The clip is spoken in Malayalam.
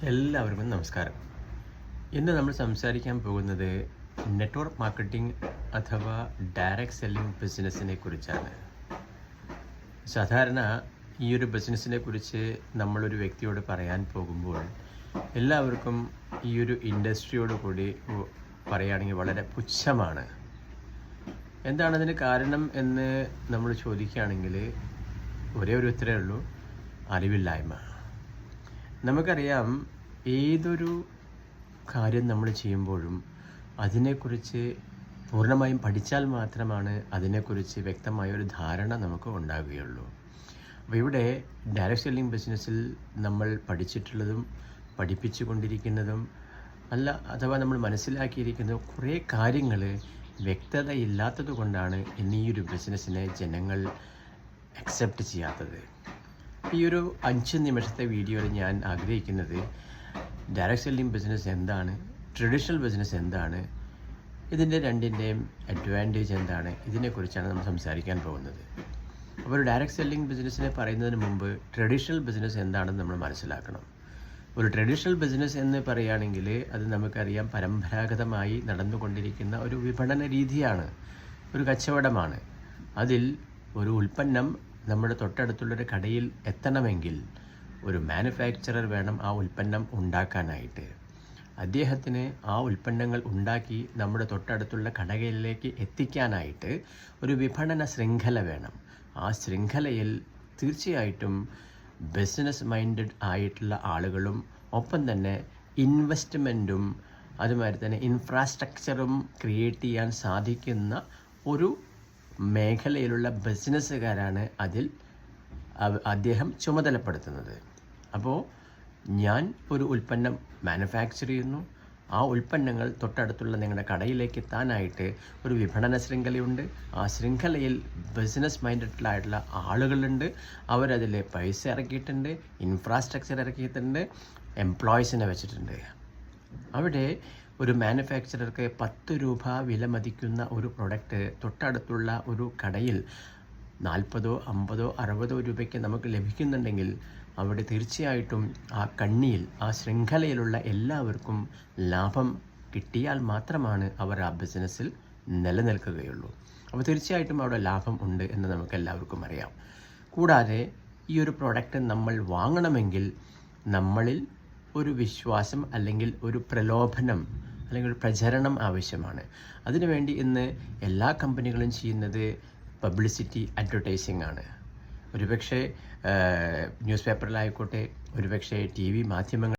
എല്ലാവർക്കും നമസ്കാരം. ഇന്ന് നമ്മൾ സംസാരിക്കാൻ പോകുന്നത് നെറ്റ്വർക്ക് മാർക്കറ്റിംഗ് അഥവാ ഡയറക്റ്റ് സെല്ലിംഗ് ബിസിനസ്സിനെ കുറിച്ചാണ്. സാധാരണ ഈ ഒരു ബിസിനസ്സിനെ കുറിച്ച് നമ്മളൊരു വ്യക്തിയോട് പറയാൻ പോകുമ്പോൾ എല്ലാവർക്കും ഈ ഒരു ഇൻഡസ്ട്രിയോട് കൂടി പറയുകയാണെങ്കിൽ വളരെ പുച്ഛമാണ്. എന്താണതിന് കാരണം എന്ന് നമ്മൾ ചോദിക്കുകയാണെങ്കിൽ ഒരേ ഒരു ഉത്തരവേ ഉള്ളൂ: അറിവില്ലായ്മ. നമുക്കറിയാം, ഏതൊരു കാര്യം നമ്മൾ ചെയ്യുമ്പോഴും അതിനെക്കുറിച്ച് പൂർണ്ണമായും പഠിച്ചാൽ മാത്രമാണ് അതിനെക്കുറിച്ച് വ്യക്തമായൊരു ധാരണ നമുക്ക് ഉണ്ടാകുകയുള്ളൂ. അപ്പോൾ ഇവിടെ ഡയറക്റ്റ് സെല്ലിംഗ് ബിസിനസ്സിൽ നമ്മൾ പഠിച്ചിട്ടുള്ളതും പഠിപ്പിച്ചു കൊണ്ടിരിക്കുന്നതും അഥവാ നമ്മൾ മനസ്സിലാക്കിയിരിക്കുന്ന കുറേ കാര്യങ്ങൾ വ്യക്തതയില്ലാത്തത് കൊണ്ടാണ് ഇന്ന് ഈ ഒരു ബിസിനസ്സിനെ ജനങ്ങൾ അക്സെപ്റ്റ് ചെയ്യാത്തത്. ഈ ഒരു 5 നിമിഷത്തെ വീഡിയോയിൽ ഞാൻ ആഗ്രഹിക്കുന്നത് ഡയറക്റ്റ് സെല്ലിംഗ് ബിസിനസ് എന്താണ്, ട്രഡീഷണൽ ബിസിനസ് എന്താണ്, ഇതിൻ്റെ രണ്ടിൻ്റെയും അഡ്വാൻറ്റേജ് എന്താണ്, ഇതിനെക്കുറിച്ചാണ് നമ്മൾ സംസാരിക്കാൻ പോകുന്നത്. അപ്പോൾ ഒരു ഡയറക്റ്റ് സെല്ലിംഗ് ബിസിനസ്സിനെ പറയുന്നതിന് മുമ്പ് ട്രഡീഷണൽ ബിസിനസ് എന്താണെന്ന് നമ്മൾ മനസ്സിലാക്കണം. ഒരു ട്രഡീഷണൽ ബിസിനസ് എന്ന് പറയുകയാണെങ്കിൽ അത് നമുക്കറിയാം, പരമ്പരാഗതമായി നടന്നുകൊണ്ടിരിക്കുന്ന ഒരു വിപണന രീതിയാണ്, ഒരു കച്ചവടമാണ്. അതിൽ ഒരു ഉൽപ്പന്നം നമ്മുടെ തൊട്ടടുത്തുള്ളൊരു കടയിൽ എത്തണമെങ്കിൽ ഒരു മാനുഫാക്ചറർ വേണം ആ ഉൽപ്പന്നം ഉണ്ടാക്കാനായിട്ട്. അദ്ദേഹത്തിന് ആ ഉൽപ്പന്നങ്ങൾ ഉണ്ടാക്കി നമ്മുടെ തൊട്ടടുത്തുള്ള കടകളിലേക്ക് എത്തിക്കാനായിട്ട് ഒരു വിപണന ശൃംഖല വേണം. ആ ശൃംഖലയിൽ തീർച്ചയായിട്ടും ബിസിനസ് മൈൻഡഡ് ആയിട്ടുള്ള ആളുകളും ഒപ്പം തന്നെ ഇൻവെസ്റ്റ്മെൻറ്റും അതുമാതിരി തന്നെ ഇൻഫ്രാസ്ട്രക്ചറും ക്രിയേറ്റ് ചെയ്യാൻ സാധിക്കുന്ന ഒരു മേഖലയിലുള്ള ബിസിനസ്സുകാരാണ് അദ്ദേഹം ചുമതലപ്പെടുത്തുന്നത്. അപ്പോൾ ഞാൻ ഒരു ഉൽപ്പന്നം മാനുഫാക്ചർ ചെയ്യുന്നു. ആ ഉൽപ്പന്നങ്ങൾ തൊട്ടടുത്തുള്ള നിങ്ങളുടെ കടയിലേക്ക് എത്താനായിട്ട് ഒരു വിപണന ശൃംഖലയുണ്ട്. ആ ശൃംഖലയിൽ ബിസിനസ് മൈൻഡഡായിട്ടുള്ള ആളുകളുണ്ട്. അവരതിൽ പൈസ ഇറക്കിയിട്ടുണ്ട്, ഇൻഫ്രാസ്ട്രക്ചർ ഇറക്കിയിട്ടുണ്ട്, എംപ്ലോയീസിനെ വെച്ചിട്ടുണ്ട്. അവിടെ ഒരു മാനുഫാക്ചറർക്ക് 10 രൂപ വില മതിക്കുന്ന ഒരു പ്രൊഡക്റ്റ് തൊട്ടടുത്തുള്ള ഒരു കടയിൽ 40, 50, 60 രൂപയ്ക്ക് നമുക്ക് ലഭിക്കുന്നുണ്ടെങ്കിൽ അവിടെ തീർച്ചയായിട്ടും ആ കണ്ണിയിൽ, ആ ശൃംഖലയിലുള്ള എല്ലാവർക്കും ലാഭം കിട്ടിയാൽ മാത്രമാണ് അവർ ആ ബിസിനസ്സിൽ നിലനിൽക്കുകയുള്ളൂ. അപ്പോൾ തീർച്ചയായിട്ടും അവിടെ ലാഭം ഉണ്ട് എന്ന് നമുക്ക് എല്ലാവർക്കും അറിയാം. കൂടാതെ ഈ ഒരു പ്രൊഡക്റ്റ് നമ്മൾ വാങ്ങണമെങ്കിൽ നമ്മളിൽ ഒരു വിശ്വാസം അല്ലെങ്കിൽ ഒരു പ്രലോഭനം അല്ലെങ്കിൽ ഒരു പ്രചരണം ആവശ്യമാണ്. അതിനുവേണ്ടി ഇന്ന് എല്ലാ കമ്പനികളും ചെയ്യുന്നത് പബ്ലിസിറ്റി, അഡ്വർടൈസിംഗ് ആണ്. ഒരുപക്ഷെ ന്യൂസ് പേപ്പറിലായിക്കോട്ടെ, ഒരുപക്ഷെ TV മാധ്യമങ്ങൾ